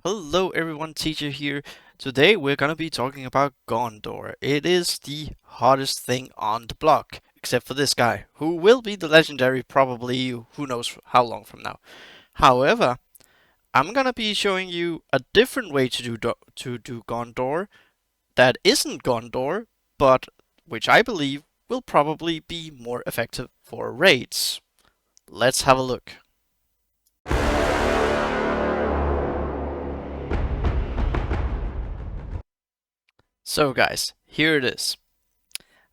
Hello everyone, Teacher here. Today we're gonna be talking about Gondor. It is the hottest thing on the block, except for this guy, who will be the legendary probably who knows how long from now. However, I'm gonna be showing you a different way to do Gondor that isn't Gondor, but which I believe will probably be more effective for raids. Let's have a look. So guys, here it is.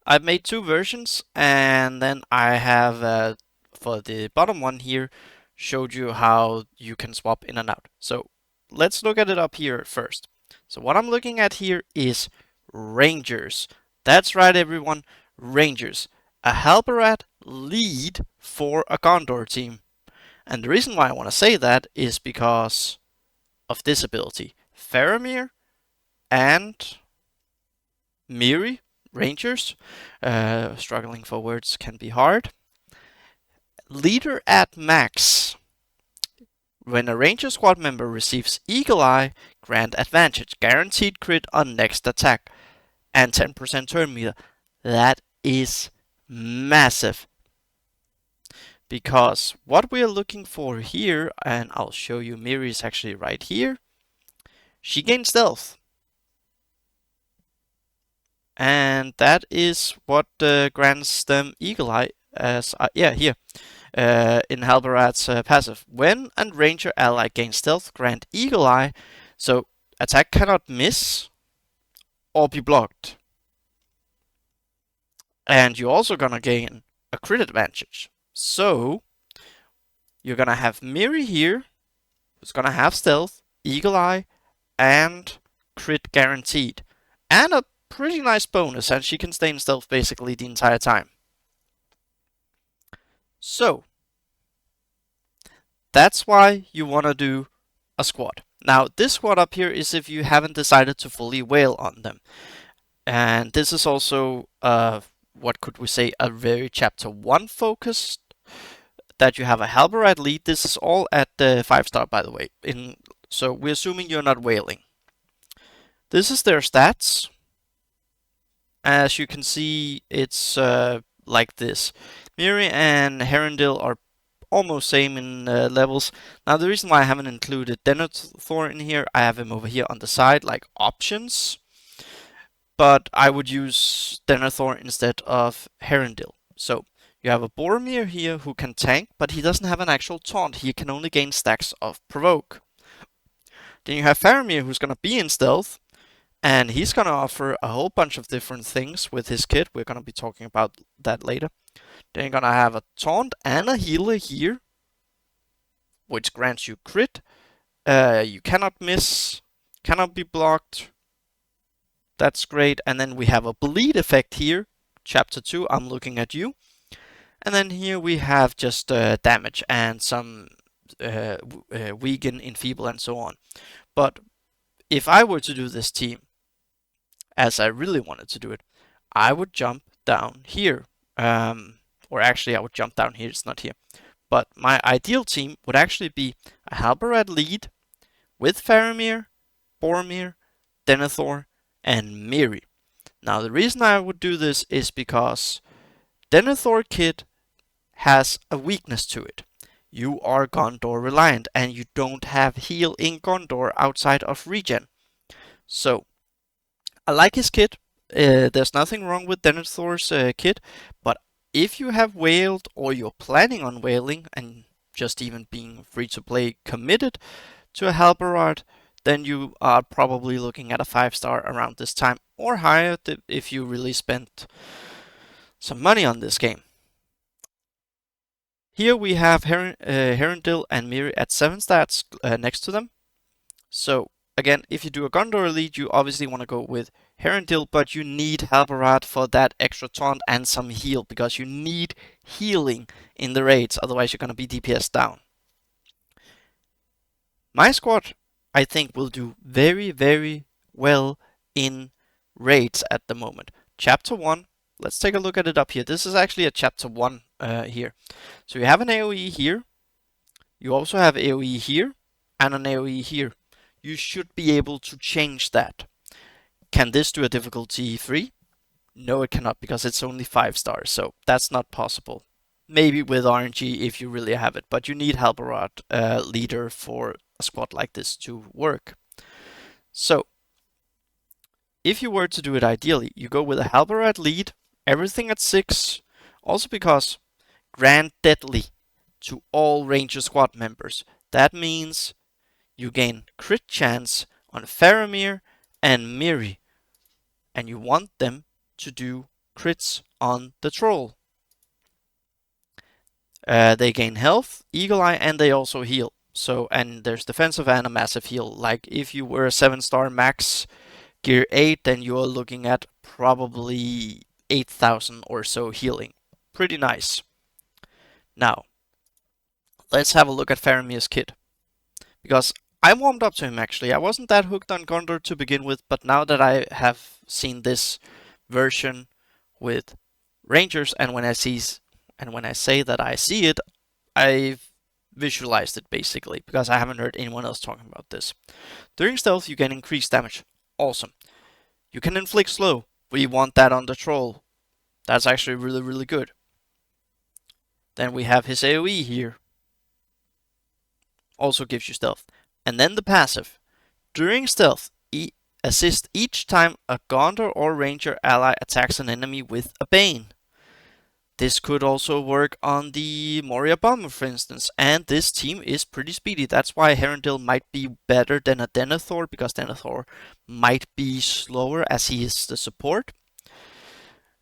I've made two versions, and then I have, for the bottom one here, showed you how you can swap in and out. So let's look at it up here first. So what I'm looking at here is Rangers. That's right, everyone, Rangers. A Halbarad lead for a Gondor team. And the reason why I want to say that is because of this ability. Faramir and Miri, Rangers, struggling for words can be hard. Leader at max. When a Ranger squad member receives Eagle Eye, grant advantage, guaranteed crit on next attack, and 10% turn meter. That is massive. Because what we are looking for here, and I'll show you Miri is actually right here, she gains stealth. And that is what grants them Eagle Eye as, here, in Halbarad's passive. When a Ranger ally gains stealth, grant Eagle Eye, so attack cannot miss or be blocked. And you're also gonna gain a crit advantage. So you're gonna have Miri here, who's gonna have stealth, Eagle Eye, and crit guaranteed. And a pretty nice bonus, and she can stay in stealth basically the entire time. So that's why you want to do a squad. Now this squad up here is if you haven't decided to fully whale on them. And this is also, what could we say, a very chapter 1 focused, that you have a Halbarad lead. This is all at the 5-star, by the way. So we're assuming you're not whaling. This is their stats. As you can see, it's like this. Miri and Herondil are almost same in levels. Now the reason why I haven't included Denethor in here, I have him over here on the side like options. But I would use Denethor instead of Herondil. So you have a Boromir here who can tank, but he doesn't have an actual taunt. He can only gain stacks of provoke. Then you have Faramir who's gonna be in stealth, and he's gonna offer a whole bunch of different things with his kit. We're gonna be talking about that later. Then you're gonna have a taunt and a healer here, which grants you crit. You cannot miss, cannot be blocked. That's great. And then we have a bleed effect here. Chapter 2, I'm looking at you. And then here we have just damage and some weaken, enfeeble, and so on. But if I were to do this team, as I really wanted to do it, I would jump down here. Or actually, I would jump down here. It's not here. But my ideal team would actually be a Halbarad lead with Faramir, Boromir, Denethor, and Miri. Now, the reason I would do this is because Denethor kit has a weakness to it. You are Gondor reliant, and you don't have heal in Gondor outside of regen. So, I like his kit. There's nothing wrong with Denethor's kit, but if you have whaled or you're planning on whaling and just even being free to play committed to a Halbarad, then you are probably looking at a 5-star around this time or higher if you really spent some money on this game. Here we have Herondil and Miri at 7 stats next to them. So again, if you do a Gondor lead, you obviously want to go with Herondil, but you need Halbarad for that extra taunt and some heal, because you need healing in the raids, otherwise you're going to be DPS down. My squad, I think, will do very, very well in raids at the moment. Chapter 1, let's take a look at it up here. This is actually a chapter 1 here. So you have an AoE here. You also have AoE here and an AoE here. you should be able to change that. Can this do a difficulty 3? No, it cannot, because it's only 5 stars, so that's not possible. Maybe with RNG if you really have it, but you need Halberod leader for a squad like this to work. So, if you were to do it ideally, you go with a Halberod lead, everything at 6, also because grant deadly to all Ranger squad members. That means you gain crit chance on Faramir and Miri, and you want them to do crits on the troll. They gain health, eagle eye, and they also heal. So, and there's defensive and a massive heal. Like if you were a 7-star max gear 8, then you are looking at probably 8,000 or so healing. Pretty nice. Now, let's have a look at Faramir's kit. Because I warmed up to him actually. I wasn't that hooked on Gondor to begin with, but now that I have seen this version with Rangers, and when I say that I see it, I've visualized it basically, because I haven't heard anyone else talking about this. During stealth, you can increase damage. Awesome. You can inflict slow. We want that on the troll. That's actually really, really good. Then we have his AoE here. Also gives you stealth. And then the passive. During stealth, assist each time a Gondor or Ranger ally attacks an enemy with a Bane. This could also work on the Moria Bomber, for instance, and this team is pretty speedy. That's why Herondil might be better than a Denethor, because Denethor might be slower as he is the support.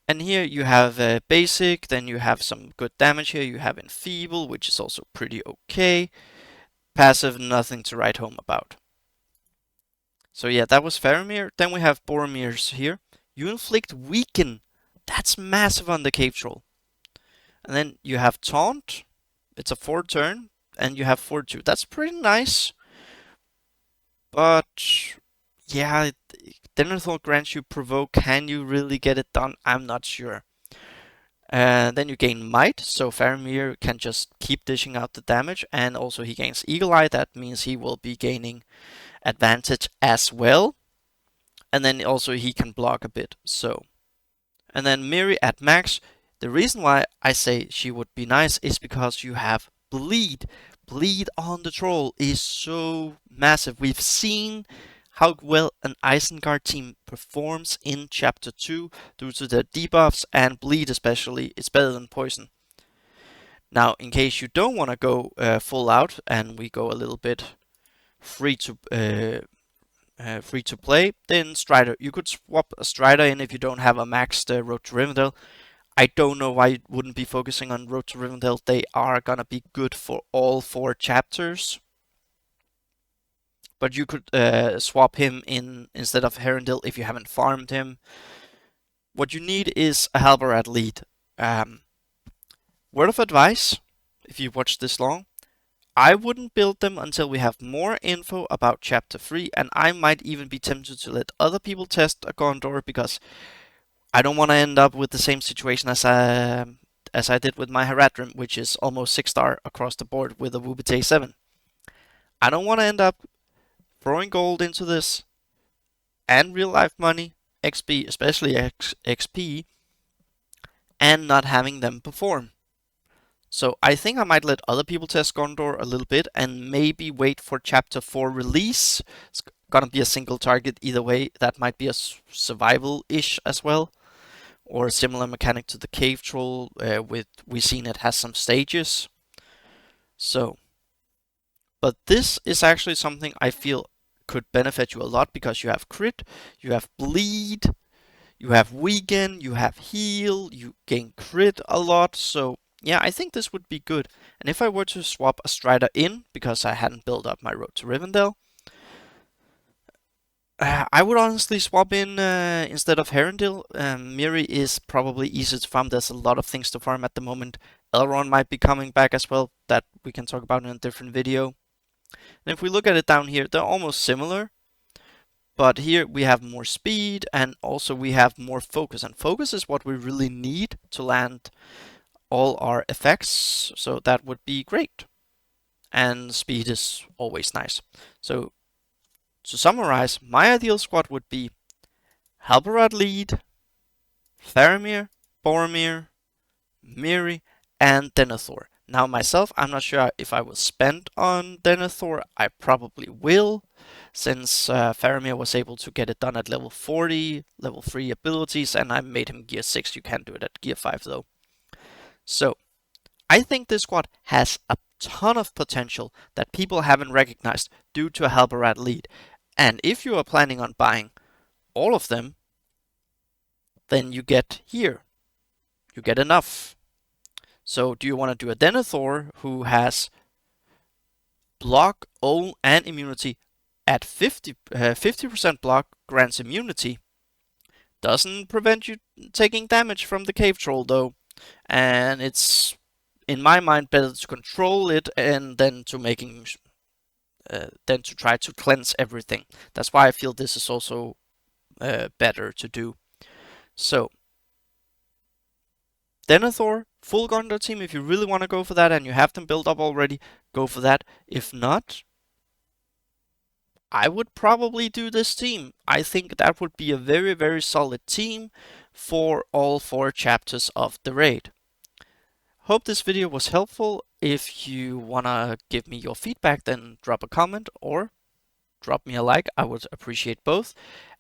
And here you have basic, then you have some good damage here. You have enfeeble, which is also pretty okay. Passive, nothing to write home about. So yeah, that was Faramir. Then we have Boromir's here. You inflict weaken. That's massive on the cave troll. And then you have taunt. It's a 4 turn, and you have fortitude. That's pretty nice. But yeah, Denethor grants you provoke. Can you really get it done? I'm not sure. Then you gain might, so Faramir can just keep dishing out the damage, and also he gains eagle eye. That means he will be gaining advantage as well. And then also he can block a bit. So, and then Miri at max. The reason why I say she would be nice is because you have bleed. Bleed on the troll is so massive. We've seen how well an Isengard team performs in Chapter 2 due to their debuffs, and bleed especially is better than poison. Now, in case you don't want to go full out, and we go a little bit free to play, then Strider. You could swap a Strider in if you don't have a maxed Road to Rivendell. I don't know why you wouldn't be focusing on Road to Rivendell. They are gonna be good for all 4 chapters. But you could swap him in instead of Herondil if you haven't farmed him. What you need is a Halbarad lead. Word of advice, if you've watched this long, I wouldn't build them until we have more info about Chapter 3, and I might even be tempted to let other people test a Gondor, because I don't want to end up with the same situation as I did with my Haradrim, which is almost 6-star across the board with a Wubite 7. I don't want to end up throwing gold into this and real life money, XP, especially XP, and not having them perform. So I think I might let other people test Gondor a little bit and maybe wait for Chapter 4 release. It's gonna be a single target either way. That might be a survival-ish as well, or a similar mechanic to the cave troll. We've seen it has some stages. So, but this is actually something I feel could benefit you a lot, because you have crit, you have bleed, you have weaken, you have heal, you gain crit a lot. So yeah, I think this would be good. And if I were to swap a Strider in, because I hadn't built up my Road to Rivendell, I would honestly swap in instead of Herondil. Miri is probably easier to farm. There's a lot of things to farm at the moment. Elrond might be coming back as well. That we can talk about in a different video. And if we look at it down here, they're almost similar. But here we have more speed, and also we have more focus. And focus is what we really need to land all our effects. So that would be great. And speed is always nice. So to summarize, my ideal squad would be Halbarad lead, Faramir, Boromir, Miri, and Denethor. Now myself, I'm not sure if I will spend on Denethor. I probably will, since Faramir was able to get it done at level 40, level 3 abilities, and I made him gear 6. You can't do it at gear 5 though. So, I think this squad has a ton of potential that people haven't recognized due to a Halbarad lead. And if you are planning on buying all of them, then you get here. You get enough. So do you want to do a Denethor who has block, own, and immunity at 50% block, grants immunity. Doesn't prevent you taking damage from the cave troll though. And it's, in my mind, better to control it and then to try to cleanse everything. That's why I feel this is also better to do. So, Denethor, full Gondor team, if you really want to go for that and you have them built up already, go for that. If not, I would probably do this team. I think that would be a very, very solid team for all 4 chapters of the raid. Hope this video was helpful. If you wanna give me your feedback, then drop a comment or drop me a like. I would appreciate both.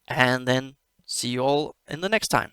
And then see you all in the next time.